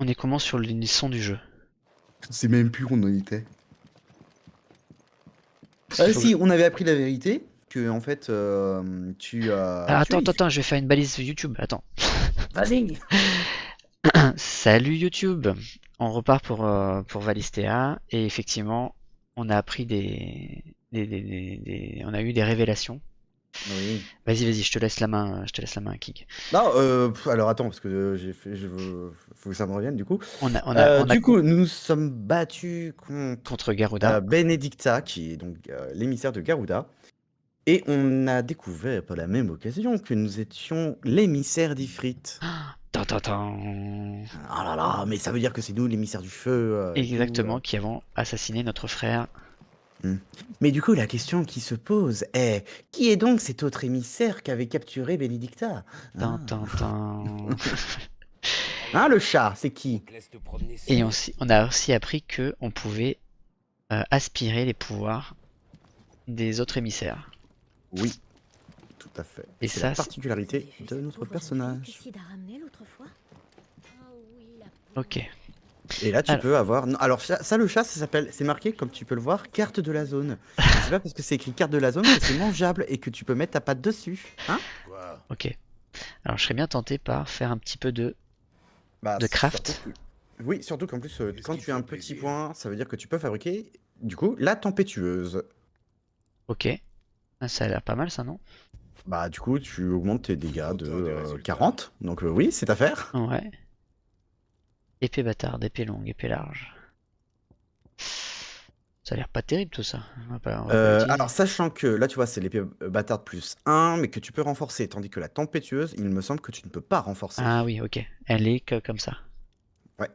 est comment sur les sons du jeu? Je sais même plus où on en était. Parce qu'il faut que... Si, on avait appris la vérité, que en fait, tu as Ah, tué attends, une attends, fille. attends, je vais faire une balise YouTube. Attends. Vas-y! Salut YouTube. On repart pour Valistea. Et effectivement, on a appris on a eu des révélations. Oui. Vas-y, vas-y, je te laisse la main, Kik. Non, alors attends, parce que faut que ça me revienne du coup. On a Du coup, nous nous sommes battus contre contre Garuda. Benedicta, qui est donc l'émissaire de Garuda. Et on a découvert par la même occasion que nous étions l'émissaire d'Ifrit. Tan, tan, tan. Ah là là, mais ça veut dire que c'est nous l'émissaire du feu et tout. Exactement, qui avons assassiné notre frère. Hmm. Mais du coup, la question qui se pose est, qui est donc cet autre émissaire qui avait capturé Benedicta? Tan, Ah. tan, tan. Hein, le chat, c'est qui? Et on a aussi appris que on pouvait aspirer les pouvoirs des autres émissaires. Oui, tout à fait. Et C'est la ça, particularité de notre personnage. ok. Et là, tu Alors, peux avoir... non, alors, ça, le chat, ça s'appelle... C'est marqué, comme tu peux le voir, carte de la zone. Et c'est pas parce que c'est écrit carte de la zone que c'est mangeable et que tu peux mettre ta patte dessus. Hein? ok. Alors, je serais bien tenté par faire un petit peu de craft. Oui, surtout qu'en plus, quand tu as un petit point, ça veut dire que tu peux fabriquer, du coup, la tempétueuse. Ok. Ah, ça a l'air pas mal ça, non? Bah, du coup, tu augmentes tes dégâts de 40. Donc, oui, c'est à faire. Ouais. Épée bâtarde, épée longue, épée large. Ça a l'air pas terrible tout ça. On va pas l'utiliser. Alors, sachant que là, tu vois, c'est l'épée bâtarde plus 1, mais que tu peux renforcer, tandis que la tempétueuse, il me semble que tu ne peux pas renforcer. Ah oui, ok. Elle est que comme ça. Ouais.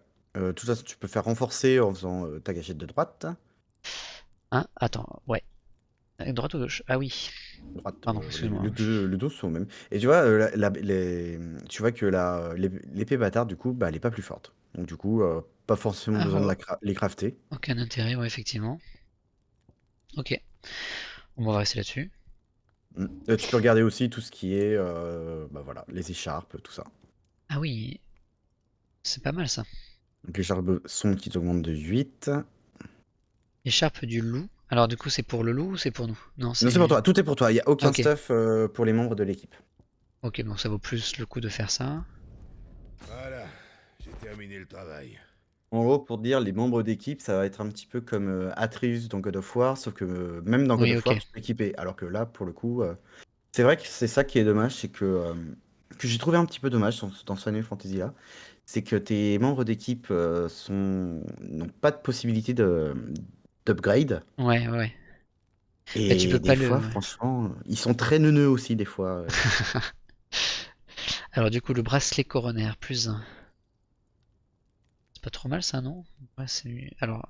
Tout ça, tu peux faire renforcer en faisant ta gâchette de droite. Hein? Attends, ouais. Droite ou gauche? Ah oui. Droite, Pardon, excuse-moi. les deux sont au même. Et tu vois, tu vois que l'épée bâtarde, du coup, bah, elle est pas plus forte. Donc, du coup, pas forcément Ah, besoin de oh, les crafter. aucun intérêt, ouais, effectivement. Ok. On va rester là-dessus. Tu peux regarder aussi tout ce qui est, bah voilà, les écharpes, tout ça. Ah oui, c'est pas mal ça. Donc, l'écharpe son qui t'augmente de 8. Écharpe du loup. Alors du coup, c'est pour le loup ou c'est pour nous? Non, Non, c'est pour c'est... toi, tout est pour toi. Il n'y a Ah, aucun ok. stuff pour les membres de l'équipe. Ok, bon, ça vaut plus le coup de faire ça. Voilà, j'ai terminé le travail. En gros, pour te dire, les membres d'équipe, ça va être un petit peu comme Atreus dans God of War, sauf que même dans God Oui, of War, ok. tu peux équiper. Alors que là, pour le coup, c'est vrai que c'est ça qui est dommage, c'est que j'ai trouvé un petit peu dommage dans ce Final Fantasy là, c'est que tes membres d'équipe n'ont pas de possibilité d'upgrade. Ouais, ouais. Mais tu Et peux des pas fois, le... franchement, ils sont très neuneux aussi, des fois. Alors du coup, le bracelet coronaire, plus 1. C'est pas trop mal ça, non? Ouais, alors,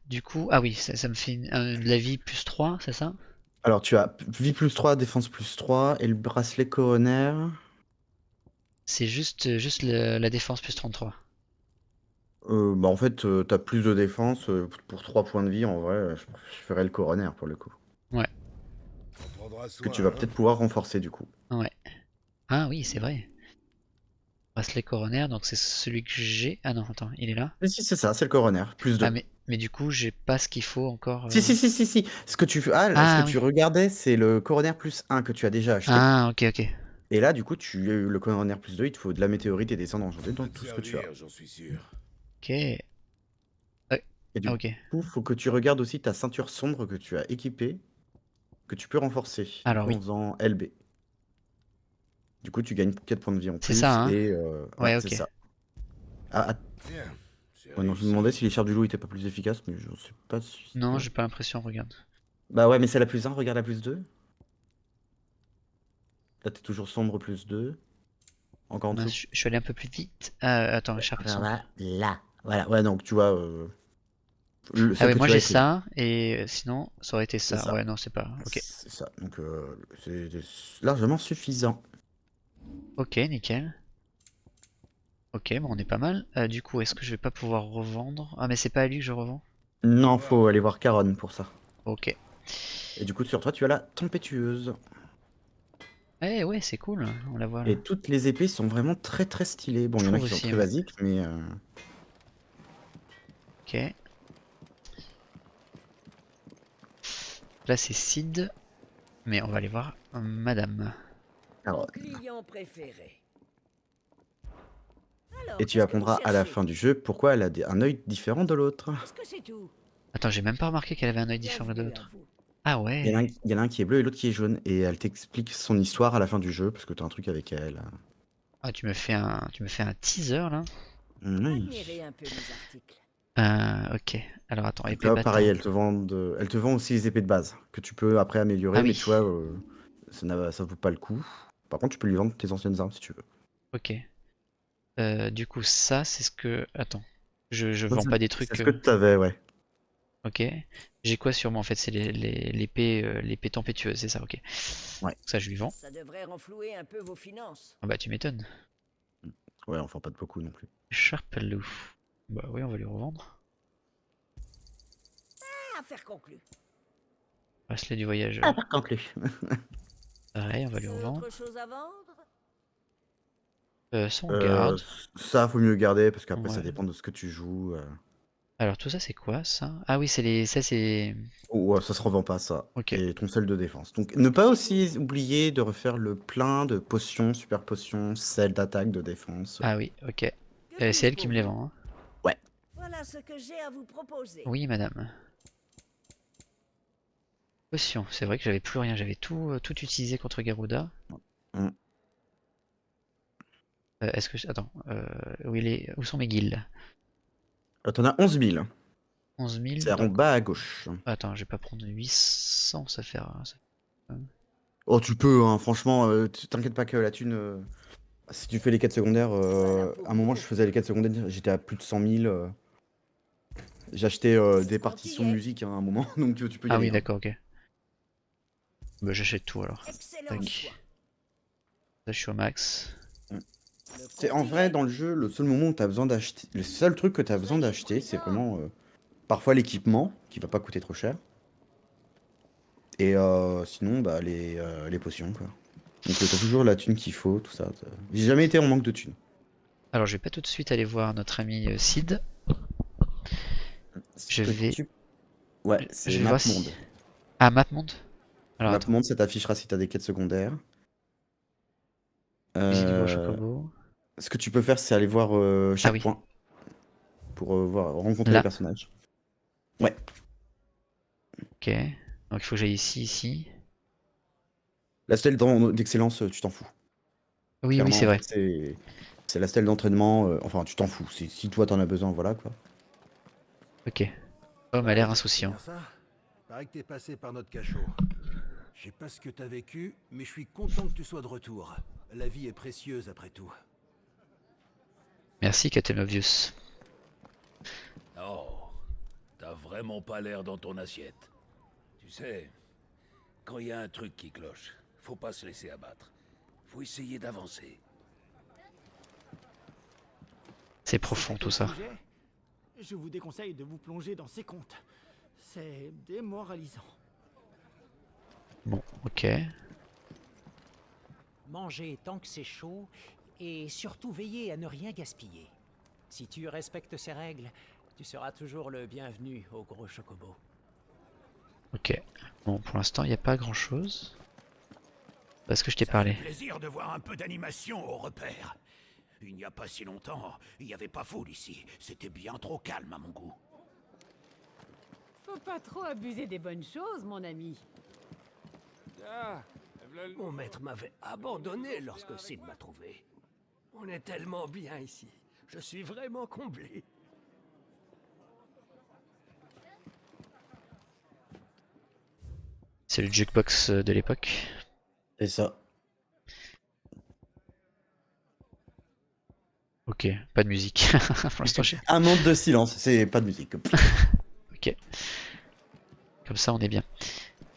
du coup... Ah oui, ça me fait de la vie plus 3, c'est ça? Alors, tu as vie plus 3, défense plus 3, et le bracelet coronaire. C'est juste la défense plus 33. Bah en fait, t'as plus de défense pour 3 points de vie. En vrai, je ferais le coroner pour le coup. Ouais, On prendra Que soin, tu vas hein. peut-être pouvoir renforcer du coup. ouais. Ah oui, c'est vrai. Bracelet coronaire, donc c'est celui que j'ai. Ah non, attends, il est là. Mais si, c'est ça, c'est le coroner, plus Ah 2. mais du coup, j'ai pas ce qu'il faut encore. Si, si, si, si, si. Ce que Ah tu oui. regardais, c'est le coroner plus 1 que tu as déjà acheté. Ah ok, ok. Et là, du coup, le coroner plus 2, il te faut de la météorite et des cendres enchantées dans Va te tout ce que tu as. servir, j'en suis sûr. Ok. Ouais. Et Ah du ok. coup, faut que tu regardes aussi ta ceinture sombre que tu as équipée, que tu peux renforcer, du Alors coup, oui, en faisant LB. Du coup, tu gagnes 4 points de vie en c'est ça, plus, hein? et ouais, Ouais, c'est ok. ça. Ah, Bien, c'est ouais, non, je me réussi. demandais si l'écharpe du loup était pas plus efficace, mais je sais pas si... Non, j'ai pas l'impression, regarde. Bah ouais, mais c'est la plus 1, regarde la plus 2. Là, t'es toujours sombre plus 2. Encore en Mince, dessous. je suis allé un peu plus vite. Attends, écharpe Vers sombre. là. Voilà, ouais, donc tu vois, Ah celle ouais, que moi tu as j'ai écrite. ça, et sinon, ça aurait été C'est ça. ça. Ouais, non, c'est pas. Ok. C'est ça. Donc, c'est largement suffisant. Ok, nickel. Ok, bon, on est pas mal. Du coup, est-ce que je vais pas pouvoir revendre? Ah, mais c'est pas à lui que je revends? Non, faut aller voir Caron pour ça. Ok. Et du coup, sur toi, tu as la tempétueuse. Eh ouais, c'est cool, on la voit là. Et toutes les épées sont vraiment très très stylées. Bon, Je il y en a trouve qui sont aussi, très ouais. basiques, mais Ok. Là c'est Sid, mais on va aller voir Madame. Alors, Mon client préféré. Alors, et tu qu'est-ce que vous apprendras à la cherchez? fin du jeu pourquoi elle a un œil différent de l'autre. Est-ce que c'est tout? Attends, j'ai même pas remarqué qu'elle avait un œil différent de Bienvenue à l'autre. vous. Ah Il ouais. y en a un qui est bleu et l'autre qui est jaune. Et elle t'explique son histoire à la fin du jeu parce que t'as un truc avec elle. Ah, tu me fais un teaser là. Oui. Admirez un peu mes articles. Ok. Alors attends, Donc épée là, pareil, bâton. elle te vend aussi les épées de base que tu peux après améliorer, Ah mais tu oui. vois, ça vaut pas le coup. Par contre, tu peux lui vendre tes anciennes armes si tu veux. Ok. Du coup, ça, c'est ce que. Attends. Je Ça, vends pas des c'est trucs. ce que tu avais, ouais. Ok. J'ai quoi sur moi en fait? C'est l'épée tempétueuse, c'est ça, ok. Ouais. Ça, je lui vends. Ça devrait renflouer un peu vos finances. Ah bah, tu m'étonnes. Ouais, enfin pas de beaucoup non plus. Charpelou. Bah oui, on va lui revendre. Affaire conclue. Bracelet du Ah, voyageur. par contre, lui. Pareil, on va lui revendre. Autre chose à vendre? Ça, on garde. Ça, faut mieux garder parce qu'après, ça Ouais. dépend de ce que tu joues. Alors, tout ça, c'est quoi ça? Ah oui, c'est les. Ça, c'est. Ouais, ça se revend pas, ça. Ok. Et ton sel de défense. Donc, ne pas aussi oublier de refaire le plein de potions, super potions, sel d'attaque, de défense. Ah oui, ok. Que C'est puis-je elle qui pour me les vous? vend, hein. Ouais. Voilà ce que j'ai à vous proposer. Oui, madame. Potion, c'est vrai que j'avais plus rien, j'avais tout utilisé contre Garuda. Mm. Est-ce que. Attends, où sont mes guilds? T'en as 11 000. 11 000, C'est en donc. bas à gauche. Attends, je vais pas prendre 800, ça fait. Oh, tu peux, hein, franchement, t'inquiète pas que la thune. Si tu fais les quêtes secondaires, Voilà pour à un moment, vous. je faisais les quêtes secondaires, j'étais à plus de 100 000. J'achetais des On y partitions de est. musique hein, à un moment, donc tu peux y Ah aller. oui, Hein. d'accord, ok. Bah, j'achète tout alors. Excellent Tac. choix. Là, je suis au max. Le C'est en compte y vrai est. dans le jeu le seul moment où t'as besoin d'acheter, le seul truc que t'as besoin d'acheter, c'est vraiment parfois l'équipement qui va pas coûter trop cher, et sinon bah les potions quoi. Donc t'as toujours la thune qu'il faut, tout ça. J'ai jamais été en manque de thune. Alors, je vais pas tout de suite aller voir notre ami Sid. Ce Je que vais. Ouais, Je c'est vais voir MapMonde. si. Ah, MapMonde? Alors, attends. MapMonde, ça t'affichera si t'as des quêtes secondaires. Fusil du gros Euh, chocobo. Ce que tu peux faire, c'est aller voir Ah chaque oui, point pour rencontrer les là. personnages. Ouais. Ok. Donc, il faut que j'aille ici, ici. La stèle d'excellence, tu t'en fous. Oui, oui, Clairement, c'est en vrai. fait, c'est la stèle d'entraînement. Enfin, tu t'en fous. Si toi t'en as besoin, voilà quoi. Ok. Oh, m'a l'air Ouais, c'est insouciant. bien ça. Paraît que t'es passé par notre cachot. Je sais pas ce que t'as vécu, mais je suis content que tu sois de retour. La vie est précieuse après tout. Merci, Captain Obvious. Oh, t'as vraiment pas l'air dans ton assiette. Tu sais, quand il y a un truc qui cloche, faut pas se laisser abattre. Faut essayer d'avancer. C'est profond tout ça. Sujet, je vous déconseille de vous plonger dans ces contes. C'est démoralisant. Bon, ok. Mangez tant que c'est chaud et surtout veillez à ne rien gaspiller. Si tu respectes ces règles, tu seras toujours le bienvenu au gros chocobo. Ok. Bon, pour l'instant, il n'y a pas grand chose. Parce que je t'ai Ça parlé. fait plaisir de voir un peu d'animation au repère. Il n'y a pas si longtemps, il n'y avait pas foule ici. C'était bien trop calme à mon goût. Faut pas trop abuser des bonnes choses, mon ami. Mon maître m'avait abandonné lorsque Sid m'a trouvé. On est tellement bien ici. Je suis vraiment comblé. C'est le jukebox de l'époque. C'est ça. Ok, pas de musique. Pour l'instant, Un monde de silence, c'est pas de musique. Ok. Comme ça, on est bien.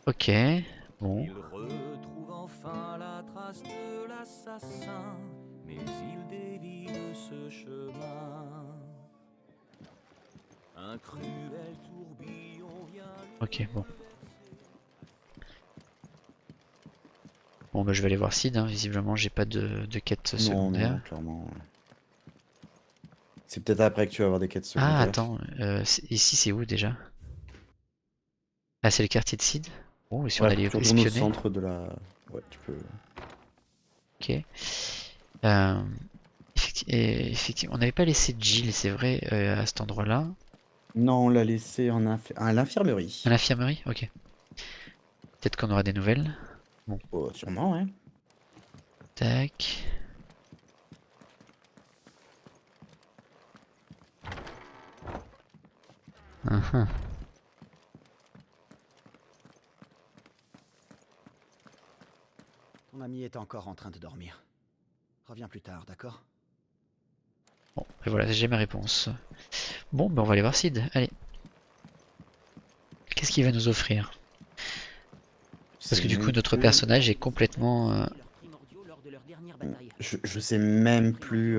Ok. Bon. Il retrouve enfin la trace de l'assassin, mais il dévie de ce chemin. Un cruel tourbillon vient. Ok, bon. Bon, bah, je vais aller voir Sid. Hein. Visiblement, j'ai pas de quête Non, secondaire. non, clairement. C'est peut-être après que tu vas avoir des quêtes Ah, secondaires. attends, ici c'est où déjà? Ah, c'est le quartier de Sid? Oh, et si on Ouais, faut allait que tu retournes au espionner? centre de la... Ouais, tu peux... Ok. Euh, effectivement, on n'avait pas laissé Jill, c'est vrai, à cet endroit-là. Non, on l'a laissé à À l'infirmerie. l'infirmerie? Ok. Peut-être qu'on aura des nouvelles. Bon, Oh, sûrement, ouais. tac. Uhum. Ton ami est encore en train de dormir. Reviens plus tard, d'accord? Bon, et voilà, j'ai ma réponse. Bon, ben on va aller voir Sid. Allez. Qu'est-ce qu'il va nous offrir? Parce C'est que du coup, même notre plus... personnage est complètement... Je sais même plus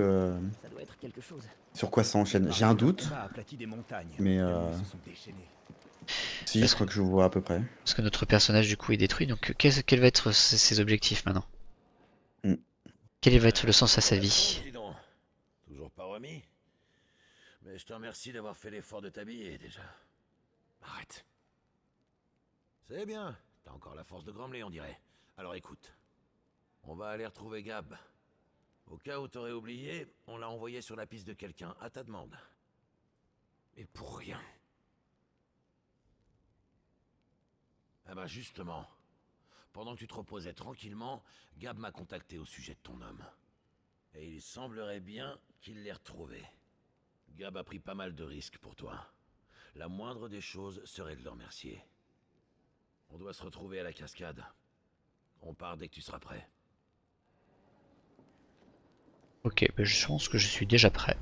Ça doit être quelque chose. sur quoi ça enchaîne. J'ai un doute, Combat aplati des montagnes, mais tellement ils se sont déchaînés. si, Parce je crois que je vois à peu près. parce que notre personnage, du coup, est détruit. Donc, quel va être ses objectifs maintenant? Hmm. Quel va être le sens à sa La vie? tronche, dis donc. Toujours pas remis. Mais je te remercie d'avoir fait l'effort de t'habiller déjà. Arrête. C'est bien. T'as encore la force de Gromley, on dirait. Alors écoute. On va aller retrouver Gab. Au cas où t'aurais oublié, on l'a envoyé sur la piste de quelqu'un, à ta demande. Et pour rien. Ah bah justement. Pendant que tu te reposais tranquillement, Gab m'a contacté au sujet de ton homme. Et il semblerait bien qu'il l'ait retrouvé. Gab a pris pas mal de risques pour toi. La moindre des choses serait de le remercier. On doit se retrouver à la cascade. On part dès que tu seras prêt. Ok, ben je pense que je suis déjà prêt.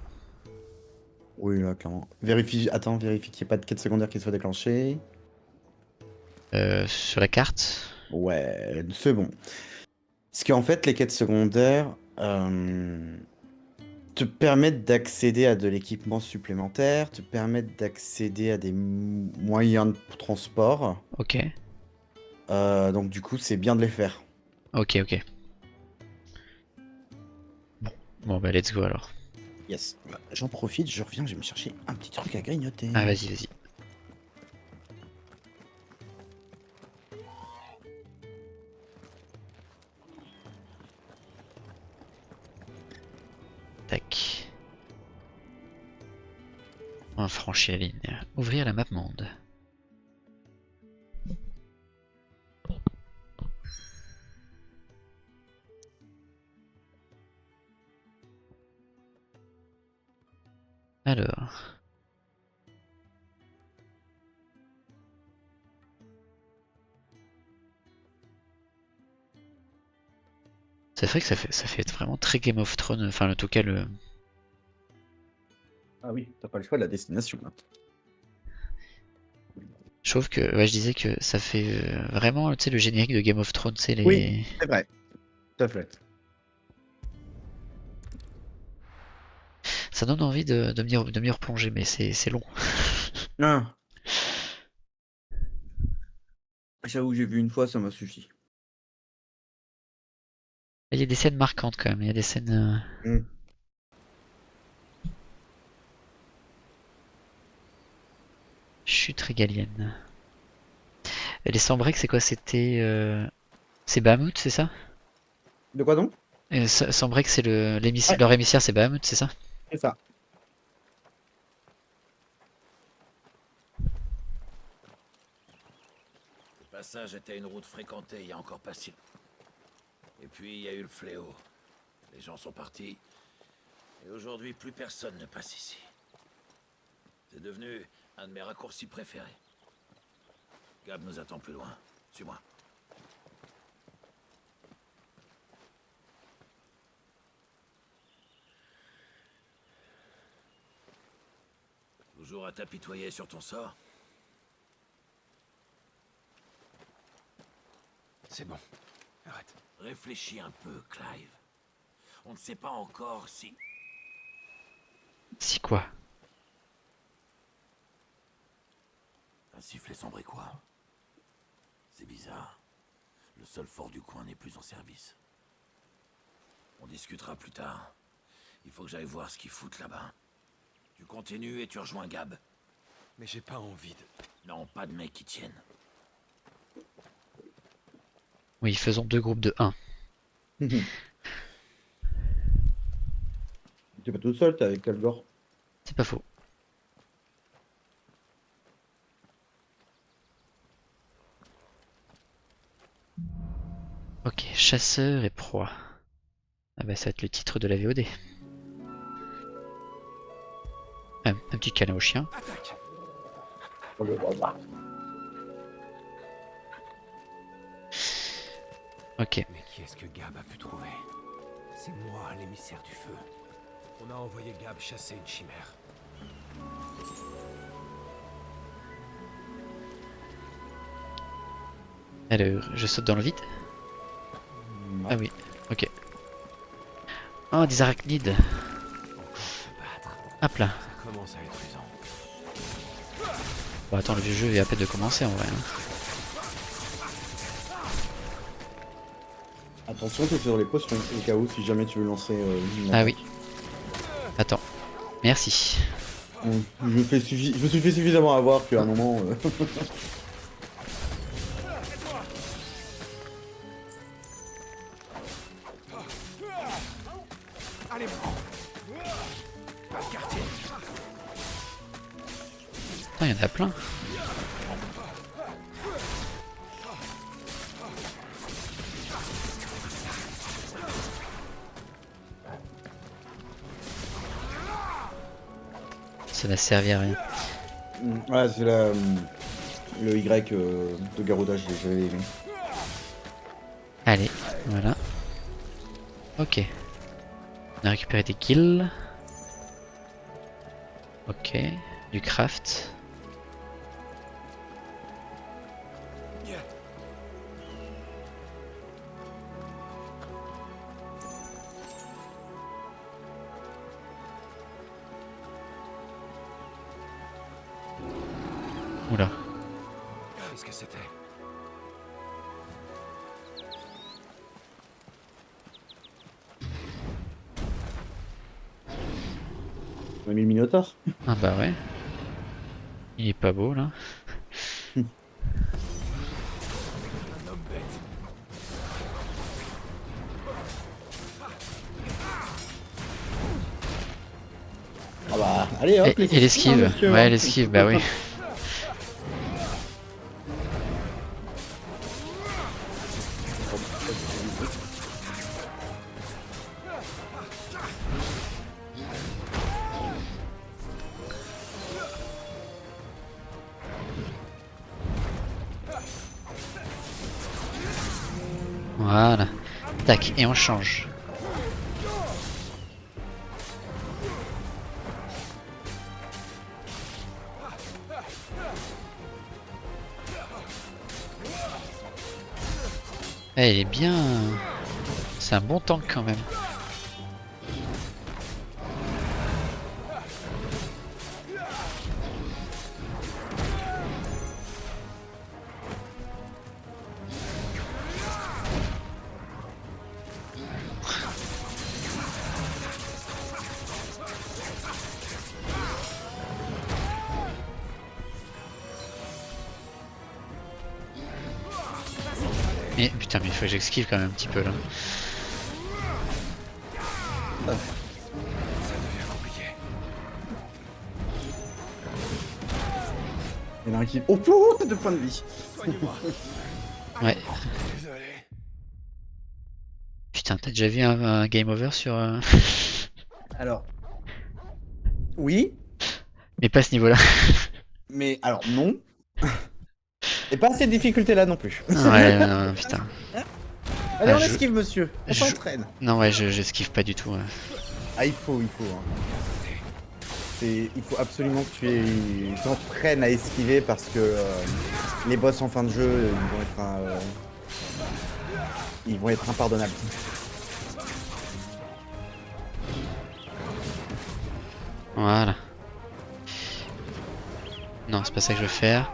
Oui, là, clairement. Attends, vérifie qu'il n'y ait pas de quête secondaire qui soit déclenchée. Sur la carte? Ouais, c'est bon. Parce qu'en fait, les quêtes secondaires te permettent d'accéder à de l'équipement supplémentaire, te permettent d'accéder à des moyens de transport. Ok. Donc du coup, c'est bien de les faire. Ok, ok. Bon, bah let's go alors. Yes. Bah, j'en profite, je reviens, je vais me chercher un petit truc à grignoter. Ah, vas-y, vas-y. Tac. On va franchir la ligne. Ouvrir la map monde. Alors. C'est vrai que ça fait vraiment très Game of Thrones. Enfin, en tout cas, le. Ah oui, t'as pas le choix de la destination. Là. Je trouve que, ouais, je disais que ça fait vraiment, tu sais, le générique de Game of Thrones, c'est les. Oui, c'est vrai. Tout à fait. Ça donne envie de m'y replonger, mais c'est long. Ah. J'avoue, j'ai vu une fois, ça m'a suffi. Il y a des scènes marquantes quand même. Il y a des scènes. Chute régalienne. Les Sambrec, c'est quoi? C'était. C'est Bahamut, c'est ça? De quoi donc? Sambrec, c'est Ouais. leur émissaire, c'est Bahamut, c'est ça? C'est ça. Le passage était une route fréquentée il y a encore pas si... Et puis il y a eu le fléau. Les gens sont partis. Et aujourd'hui, plus personne ne passe ici. C'est devenu un de mes raccourcis préférés. Gab nous attend plus loin. Suis-moi. Toujours à t'apitoyer sur ton sort? C'est bon. Arrête. Réfléchis un peu, Clive. On ne sait pas encore si... Si quoi? Un sifflet sombriquois. C'est bizarre. Le seul fort du coin n'est plus en service. On discutera plus tard. Il faut que j'aille voir ce qu'ils foutent là-bas. continue et tu rejoins Gab. Mais j'ai pas envie de... Non, pas de mecs qui tiennent. Oui, faisons 2 groupes de 1. T'es pas tout seul, t'es avec Kalgor. C'est pas faux. Ok, chasseur et proie. Ah bah ça va être le titre de la VOD. Un petit câlin au chien. Attaque! Ok. Mais qui est-ce que Gab a pu trouver? C'est moi, l'émissaire du feu. On a envoyé Gab chasser une chimère. Alors, je saute dans le vide. Ah oui, ok. Oh, des arachnides. Encore se battre. Hop là. Ça commence à être usant. Bon, attends, le vieux jeu est à peine de commencer en vrai. Hein. Attention, t'es sur les potions, au cas où, si jamais tu veux lancer une Ah attaque. oui. Attends. Merci. Je me suis fait suffisamment avoir qu'à un moment... Allez, pas de quartier. Putain, il y en a plein. Ça n'a servi à rien. Ouais, c'est le Y de Garuda, j'avais aimé. Allez, voilà. Ok. On a récupéré des kills. Ok. Du craft. Oula. Qu'est-ce que c'était? On a mis le Minotaur. Ah bah ouais. Il est pas beau là. Un homme bête. Ah bah, allez hop, Et l'esquive. Ouais, l'esquive, bah oui. Voilà. Tac, et on change. Eh, il est bien. C'est un bon tank quand même. Mais putain, mais il faut que j'esquive quand même un petit peu là. Ça devient compliqué. Il y en a un qui... Oh, pouh, 2 points de vie. Soignez-moi. Ouais. Désolé. Putain, t'as déjà vu un game over sur... Alors... Oui, Mais pas à ce niveau-là. mais alors non. Et pas assez de difficulté là non plus. Ouais, non, putain. Allez, on je- esquive, monsieur. On je- s'entraîne. Non, ouais, j'esquive pas du tout. Ouais. Ah, il faut. Hein. Il faut absolument que tu t'entraînes à esquiver parce que les boss en fin de jeu, ils vont être impardonnables. Voilà. Non, c'est pas ça que je veux faire.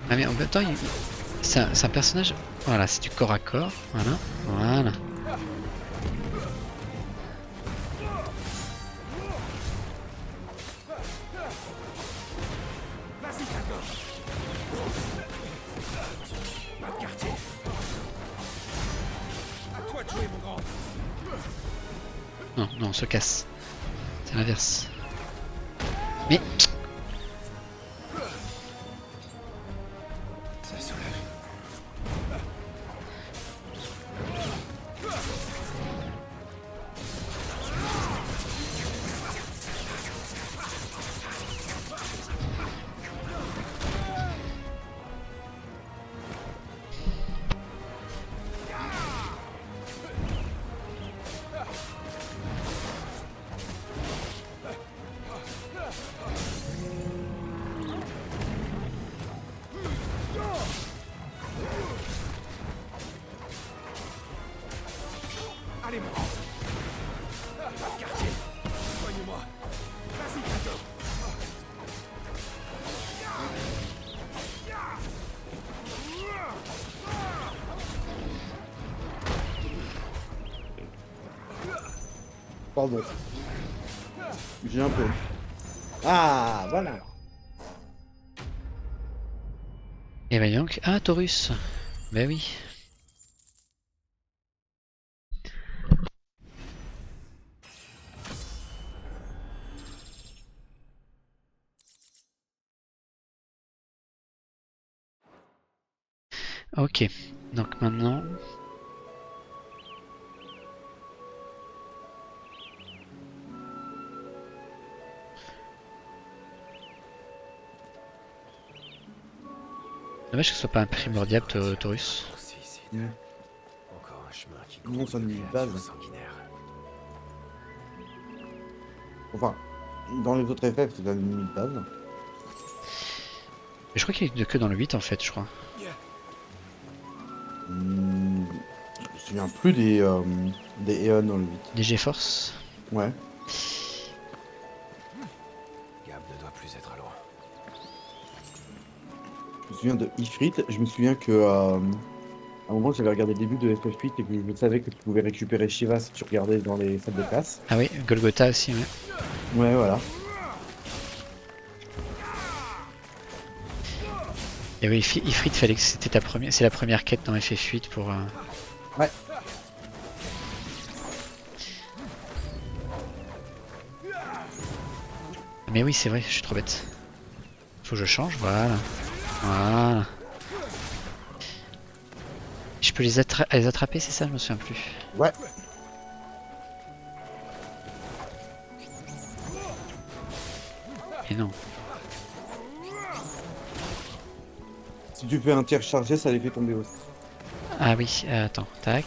Ah mais en même temps, c'est un personnage... Voilà, c'est du corps à corps. Voilà, voilà. Non, non, on se casse. C'est l'inverse. Mais... Ça soulage. Allez, mon grand. Quartier, soigne-moi. Vas-y, Kato. Pardon. J'ai un peu. Ah, voilà. Et bah donc... Ah, Taurus. Bah oui. Ok, donc maintenant... Dommage que ce soit pas un primordial, Taurus. C'est ici. Ouais. Encore un chemin qui Non, c'est un ennemi de base. sanguinaire. Enfin, dans les autres FF, c'est un ennemi de base. Mais je crois qu'il est que dans le 8 en fait, je crois. Je me souviens plus des Aeon dans le 8. Des G-Force. Ouais. Gab ne doit plus être à loin. Je me souviens de Ifrit. Je me souviens que à un moment j'avais regardé le début de FF8 et que je savais que tu pouvais récupérer Shiva si tu regardais dans les salles de classe. Ah oui, Golgotha aussi, ouais. Ouais, voilà. Et oui, Ifrit, fallait que c'était ta première... C'est la première quête dans FF8 pour... Ouais. Mais oui, c'est vrai, je suis trop bête. Faut que je change, voilà. Voilà. Je peux les attraper, c'est ça? Je me souviens plus. Ouais. Et non. Si tu fais un tir chargé, ça les fait tomber aussi. Ah oui, attends, tac.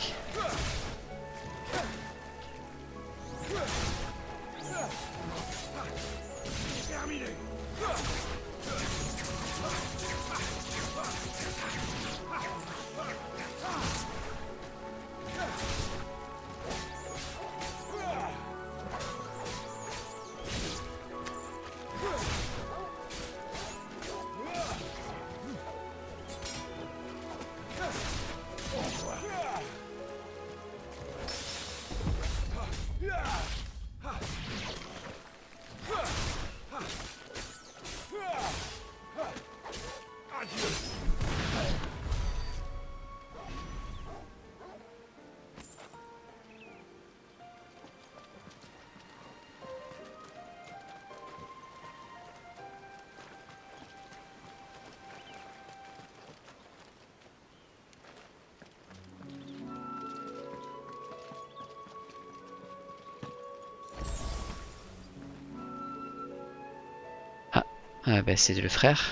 Ah bah c'est le frère.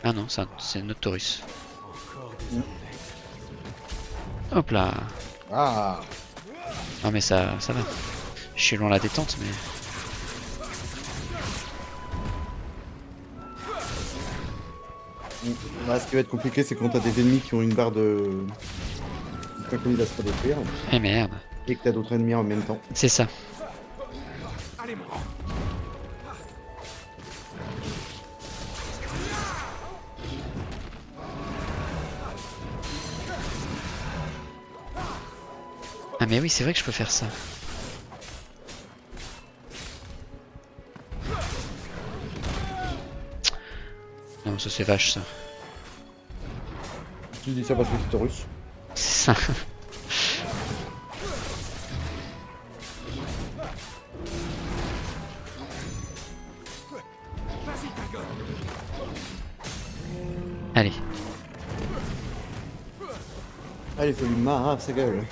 Ah non, c'est un autre Taurus. Hop là. Ah. Non mais ça va. Je suis loin de la détente mais... Là, ce qui va être compliqué, c'est quand t'as des ennemis qui ont une barre de... Comme il va se détruire. Eh merde. Et que t'as d'autres ennemis en même temps. C'est ça. Allez, mon grand. Ah mais oui, c'est vrai que je peux faire ça. Non, ça c'est vache ça. Tu dis ça parce que c'est Taurus. C'est ça. Allez. Allez, faut lui marrer sa gueule.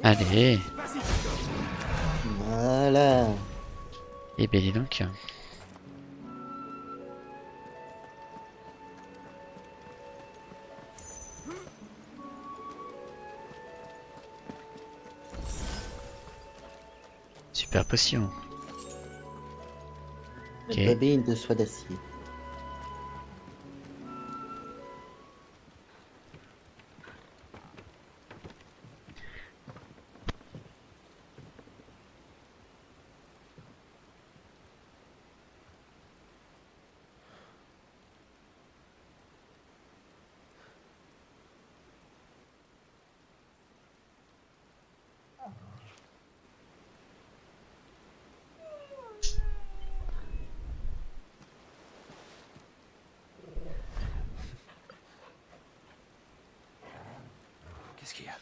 Allez. Voilà. Et ben dis donc. Super potion. Ok. Babine de soie d'acier. Qu'est-ce qu'il y a?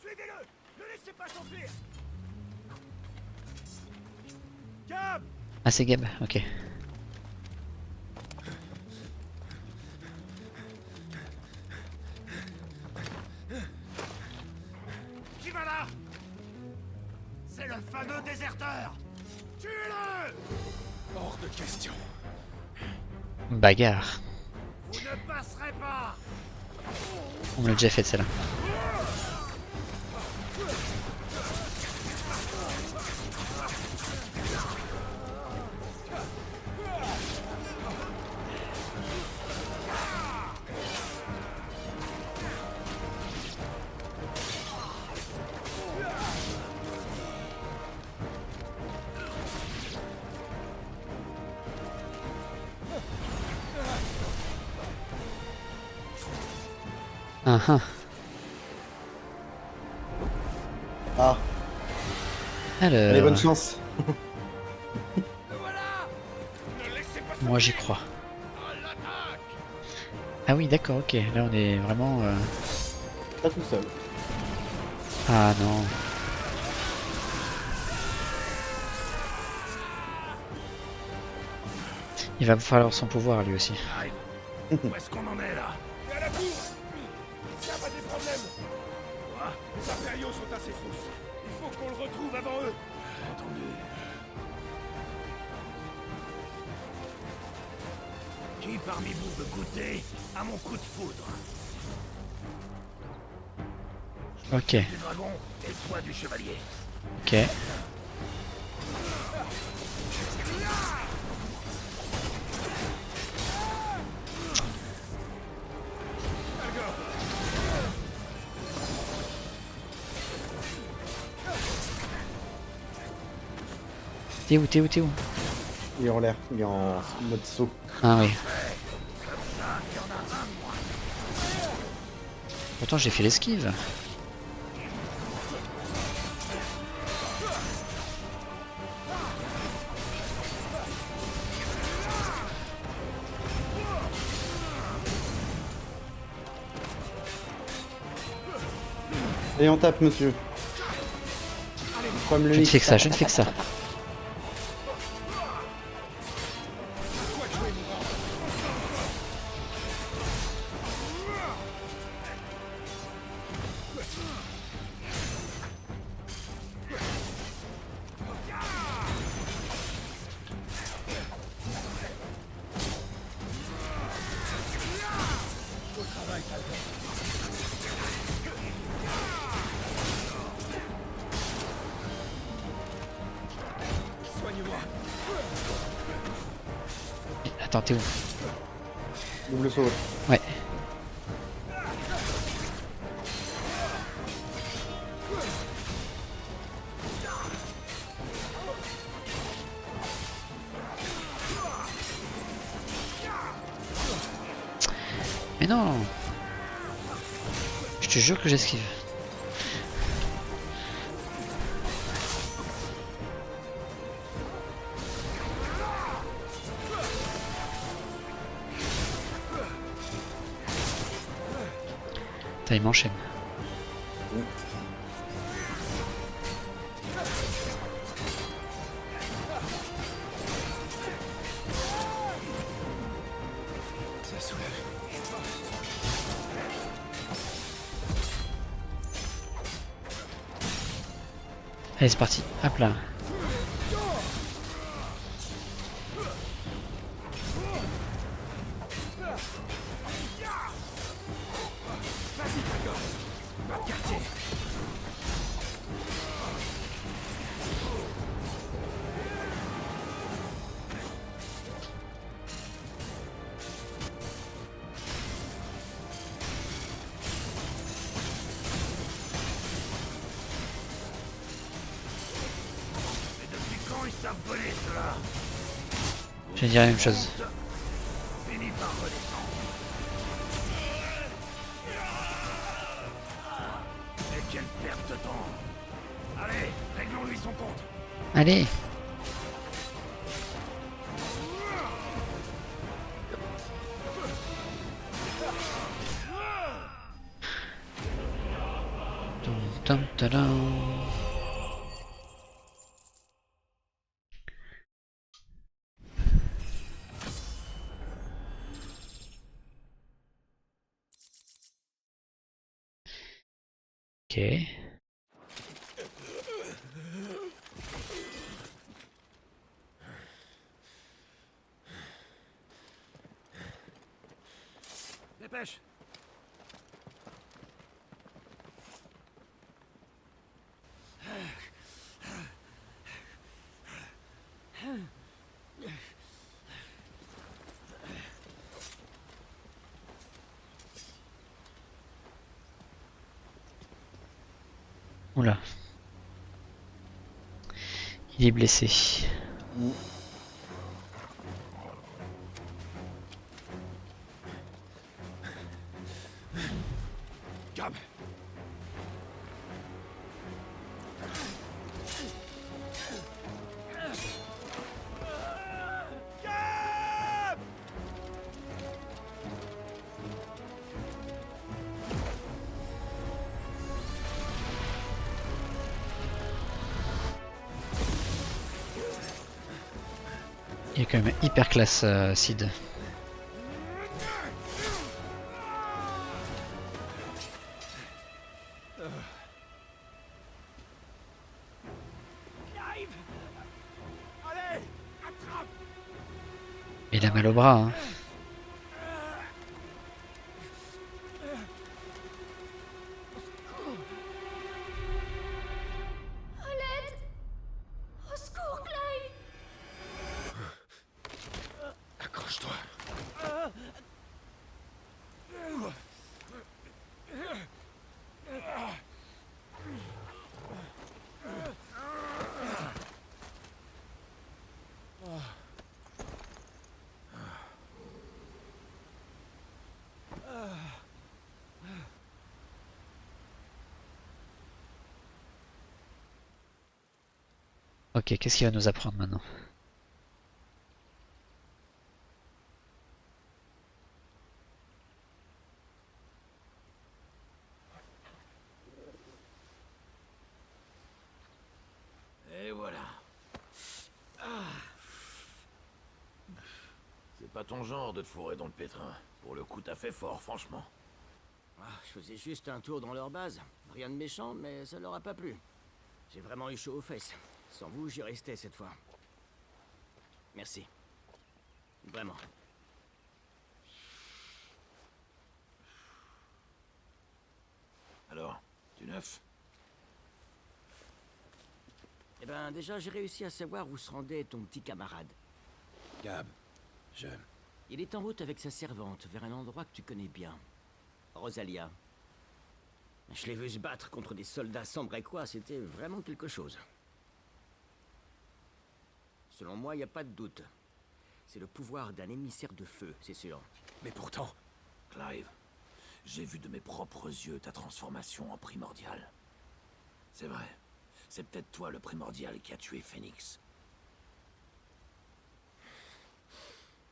Suivez-le! Ne laissez pas s'enfuir! Gab! Ah c'est Gab, ok. Qui va là? C'est le fameux déserteur! Tuez-le! Hors de question. Bagarre. Vous ne passerez pas! On l'a déjà fait celle-là. Ah. Ah, Alors, allez, bonne chance. moi j'y crois. Ah oui, d'accord, ok. Là on est vraiment. Pas tout seul. Ah non. Il va falloir son pouvoir lui aussi. Où est-ce qu'on en est là? À la bourre! Ça va des problèmes! Quoi? Les impériaux sont à ses trousses. Il faut qu'on le retrouve avant eux. Entendu. Qui parmi vous veut goûter à mon coup de foudre? Ok, Du dragon et toi du chevalier. ok. T'es où, t'es où, t'es où? Il est en l'air, il est en mode saut. Ah oui. Pourtant j'ai fait l'esquive. Et on tape, monsieur. Comme le Je ne X. fais que ça, je ne fais que ça. Attends, t'es où? Double saut. Ouais. Mais non! Je te jure que j'esquive. Putain, il m'enchaîne. Allez, c'est parti. Hop là. Je vais dire la même chose. Et quelle perte de temps. Allez, réglons-lui son compte. Allez! Tum, tum, tadam. Ok. Dépêche. Oula. Il est blessé. Gab. Il est quand même hyper classe, Sid. Allez, attrape. Il a mal au bras, hein. Au secours, Clive! Accroche-toi. Ok, qu'est-ce qu'il va nous apprendre maintenant? Et voilà. C'est pas ton genre de te fourrer dans le pétrin. Pour le coup, t'as fait fort, franchement. Je faisais juste un tour dans leur base. Rien de méchant, mais ça leur a pas plu. J'ai vraiment eu chaud aux fesses. Sans vous, j'y restais cette fois. Merci. Vraiment. Alors, du neuf? Eh ben, déjà, j'ai réussi à savoir où se rendait ton petit camarade. Gab, Il est en route avec sa servante vers un endroit que tu connais bien. Rosalia. Je l'ai vu se battre contre des soldats sans brequois, c'était vraiment quelque chose. Selon moi, il n'y a pas de doute. C'est le pouvoir d'un émissaire de feu, c'est sûr. Mais pourtant, Clive, j'ai vu de mes propres yeux ta transformation en primordial. C'est vrai, c'est peut-être toi le primordial qui a tué Phoenix.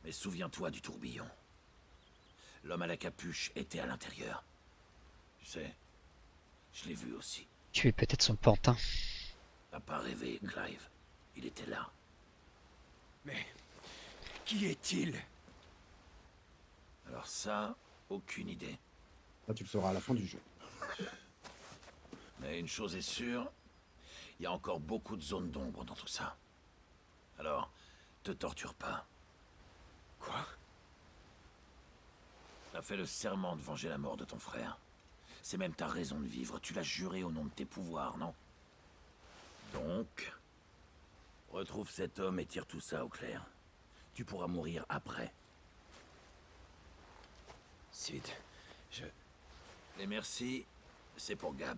Mais souviens-toi du tourbillon. L'homme à la capuche était à l'intérieur. Tu sais, je l'ai vu aussi. Tu es peut-être son pantin. T'as pas rêvé, Clive. Il était là. mais qui est-il? Alors ça, aucune idée. Là, tu le sauras à la fin du jeu. Mais une chose est sûre, il y a encore beaucoup de zones d'ombre dans tout ça. Alors, te torture pas. Quoi? T'as fait le serment de venger la mort de ton frère. C'est même ta raison de vivre, tu l'as juré au nom de tes pouvoirs, non? Donc, retrouve cet homme et tire tout ça au clair. Tu pourras mourir après. Sid, Et merci, c'est pour Gab.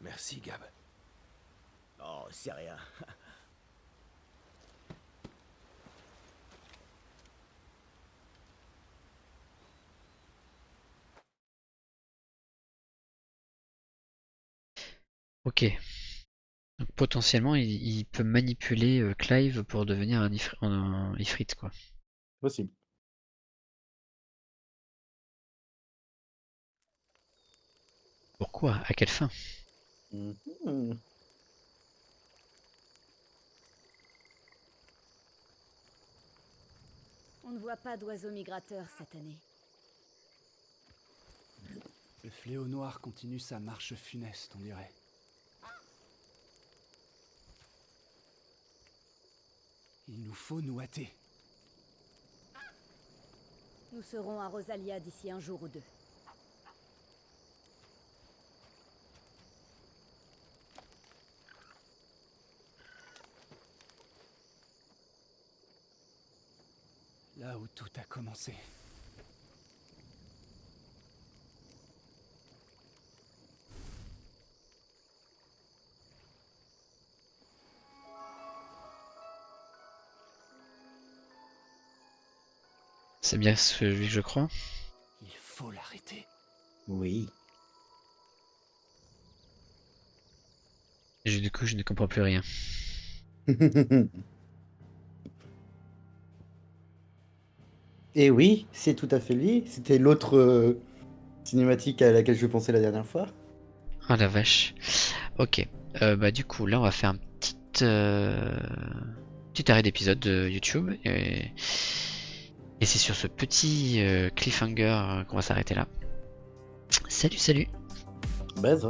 Merci, Gab. Oh, c'est rien. Ok. Donc potentiellement, il peut manipuler Clive pour devenir un Ifrit, quoi. Possible. Pourquoi? À quelle fin? Mhm. On ne voit pas d'oiseaux migrateurs cette année. Le fléau noir continue sa marche funeste, on dirait. Il nous faut nous hâter. Nous serons à Rosalia d'ici un jour ou deux. Là où tout a commencé. C'est bien celui que je crois. Il faut l'arrêter. Oui. Du coup, je ne comprends plus rien. Et oui, c'est tout à fait lui. C'était l'autre cinématique à laquelle je pensais la dernière fois. Ah la vache. Ok. Bah du coup, là, on va faire un petit arrêt d'épisode de YouTube. Et c'est sur ce petit cliffhanger qu'on va s'arrêter là. Salut, salut! Baise.